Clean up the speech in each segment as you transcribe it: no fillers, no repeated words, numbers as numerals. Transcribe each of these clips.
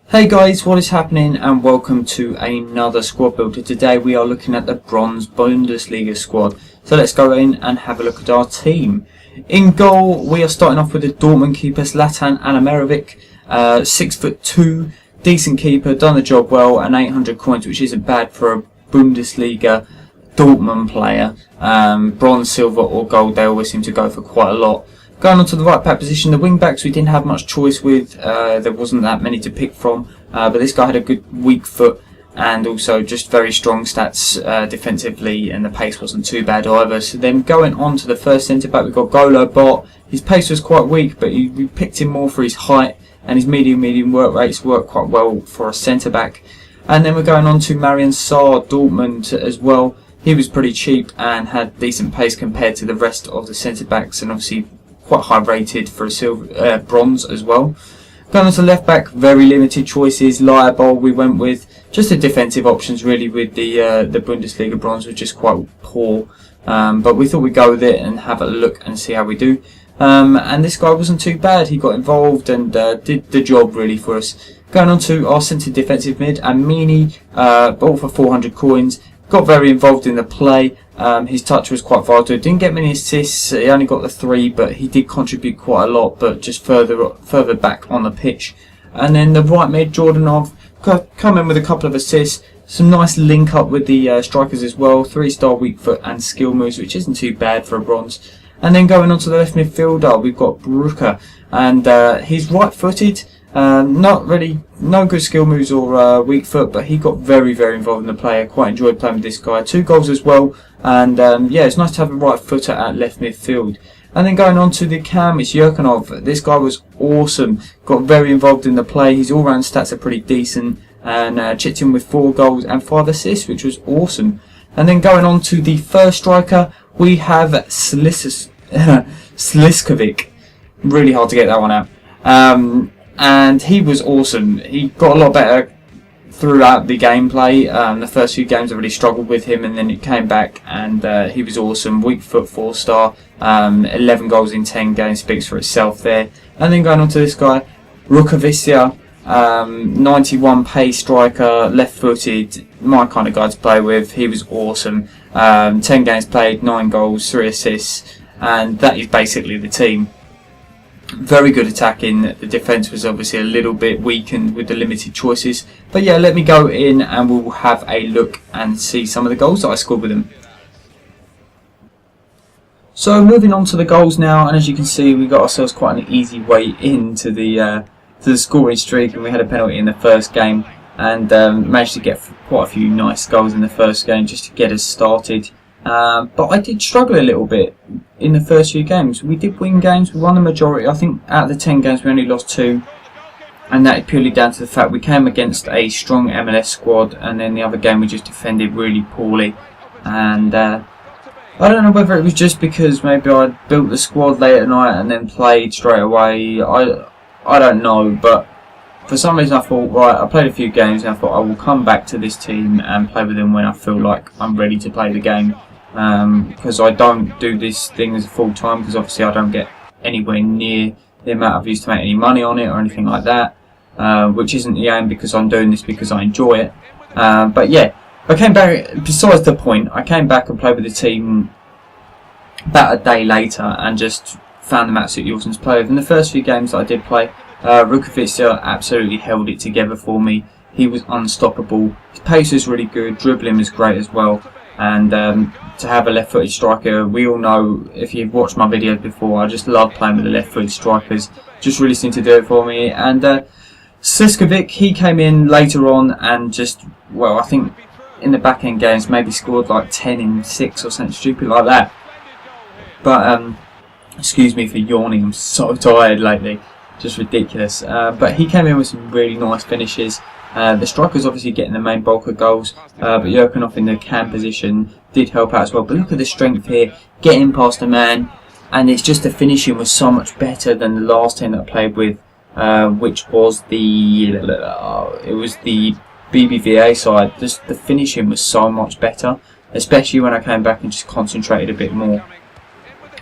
Hey guys, what is happening and welcome to another squad builder. Today we are looking at the Bundesliga squad. So let's go in and have a look at our team. In goal we are starting off with the Dortmund keeper Zlatan Anamerovic, 6'2", decent keeper, done the job well, and 800 coins, which isn't bad for a Bundesliga Dortmund player. Bronze, silver or gold, they always seem to go for quite a lot. Going on to the right back position, the wing backs we didn't have much choice with, there wasn't that many to pick from, but this guy had a good weak foot and also just very strong stats defensively, and the pace wasn't too bad either. So then going on to the first centre back, we've got Golo Bot. His pace was quite weak, but we picked him more for his height, and his medium work rates work quite well for a centre back. And then we're going on to Marian Sarr, Dortmund as well. He was pretty cheap and had decent pace compared to the rest of the centre backs, and obviously quite high rated for a silver, bronze as well. Going on to left back, very limited choices. Liable we went with, just the defensive options really with the Bundesliga bronze were just quite poor, but we thought we'd go with it and have a look and see how we do. And this guy wasn't too bad. He got involved and did the job really for us. Going on to our centre defensive mid, Amini, bought for 400 coins. Got very involved in the play. His touch was quite vital. Didn't get many assists. He only got the 3, but he did contribute quite a lot, but just further back on the pitch. And then the right mid, Jordanov, come in with a couple of assists. Some nice link up with the strikers as well. 3-star weak foot and skill moves, which isn't too bad for a bronze. And then going on to the left midfielder, we've got Brücke, and he's right-footed. Not really, no good skill moves or weak foot, but he got very involved in the play. I quite enjoyed playing with this guy. 2 goals as well, and yeah, it's nice to have a right footer at left midfield. And then going on to the cam, it's Jurkanov. This guy was awesome, got very involved in the play. His all-round stats are pretty decent, and chipped in with 4 goals and 5 assists, which was awesome. And then going on to the first striker, we have Sliskovic. Really hard to get that one out. And he was awesome. He got a lot better throughout the gameplay. The first few games I really struggled with him, and then it came back, and he was awesome. Weak foot, 4-star, 11 goals in 10 games, speaks for itself there. And then going on to this guy, Rukavicia, 91 pace striker, left-footed, my kind of guy to play with. He was awesome. 10 games played, 9 goals, 3 assists, and that is basically the team. Very good attacking. The defence was obviously a little bit weakened with the limited choices, but yeah, let me go in and we'll have a look and see some of the goals that I scored with them. So moving on to the goals now, and as you can see, we got ourselves quite an easy way into the scoring streak, and we had a penalty in the first game, and managed to get quite a few nice goals in the first game just to get us started. But I did struggle a little bit in the first few games. We did win games, we won the majority. I think out of the 10 games we only lost 2, and that is purely down to the fact we came against a strong MLS squad, and then the other game we just defended really poorly. And I don't know whether it was just because maybe I built the squad late at night and then played straight away. I don't know, but for some reason I thought, right, I played a few games and I thought I will come back to this team and play with them when I feel like I'm ready to play the game. Because I don't do this thing as a full time, because obviously I don't get anywhere near the amount I've used to make any money on it or anything like that, which isn't the aim, because I'm doing this because I enjoy it. But yeah, I came back, besides the point, I came back and played with the team about a day later and just found them absolutely awesome to play with. In the first few games that I did play, Rukavicia absolutely held it together for me. He was unstoppable. His pace was really good, dribbling was great as well. And to have a left-footed striker, we all know, if you've watched my videos before, I just love playing with the left-footed strikers. Just really seemed to do it for me. And Sliskovic, he came in later on and just, well, I think in the back-end games maybe scored like 10 in 6 or something stupid like that. But excuse me for yawning, I'm so tired lately, just ridiculous. But he came in with some really nice finishes. The striker's obviously getting the main bulk of goals, but Jurkanov in the cam position did help out as well. But look at the strength here, getting past a man, and it's just the finishing was so much better than the last team that I played with, which was the BBVA side. Just the finishing was so much better, especially when I came back and just concentrated a bit more.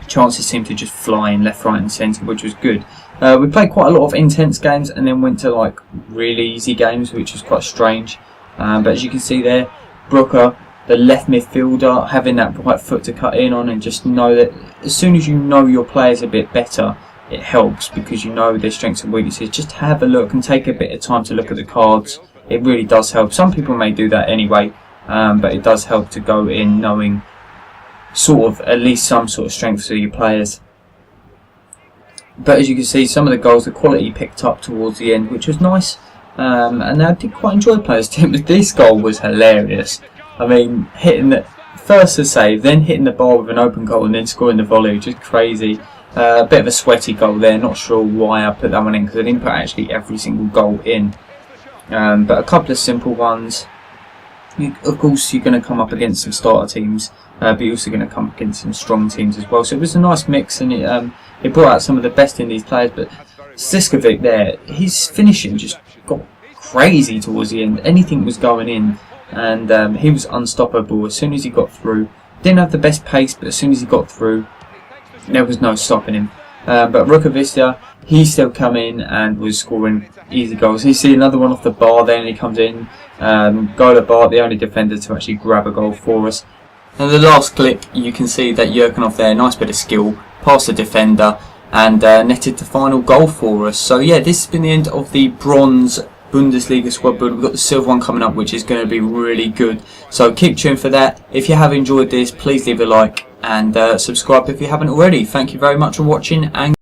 Chances seemed to just fly in left, right and centre, which was good. We played quite a lot of intense games and then went to like really easy games, which was quite strange. But as you can see there, Brooker, the left midfielder, having that right foot to cut in on, and just know that as soon as you know your players a bit better, it helps because you know their strengths and weaknesses. Just have a look and take a bit of time to look at the cards. It really does help. Some people may do that anyway, but it does help to go in knowing sort of at least some sort of strengths of your players. But as you can see, some of the goals, the quality picked up towards the end, which was nice. And I did quite enjoy players' team. This goal was hilarious. I mean, hitting the first the save, then hitting the bar with an open goal, and then scoring the volley, just crazy. A bit of a sweaty goal there. Not sure why I put that one in because I didn't put actually every single goal in. But a couple of simple ones. Of course, you're going to come up against some starter teams, but you're also going to come up against some strong teams as well. So it was a nice mix, and it brought out some of the best in these players. But Siskovic there, his finishing just got crazy towards the end. Anything was going in, and he was unstoppable as soon as he got through. Didn't have the best pace, but as soon as he got through, there was no stopping him. But Rukovica, he still come in and was scoring easy goals. You see another one off the bar there, and he comes in, Gola Bar, the only defender to actually grab a goal for us. And the last clip, you can see that Jurkanov there, nice bit of skill, past the defender, and netted the final goal for us. So yeah, this has been the end of the bronze Bundesliga squad build. We've got the silver one coming up, which is going to be really good. So keep tuned for that. If you have enjoyed this, please leave a like and subscribe if you haven't already. Thank you very much for watching, and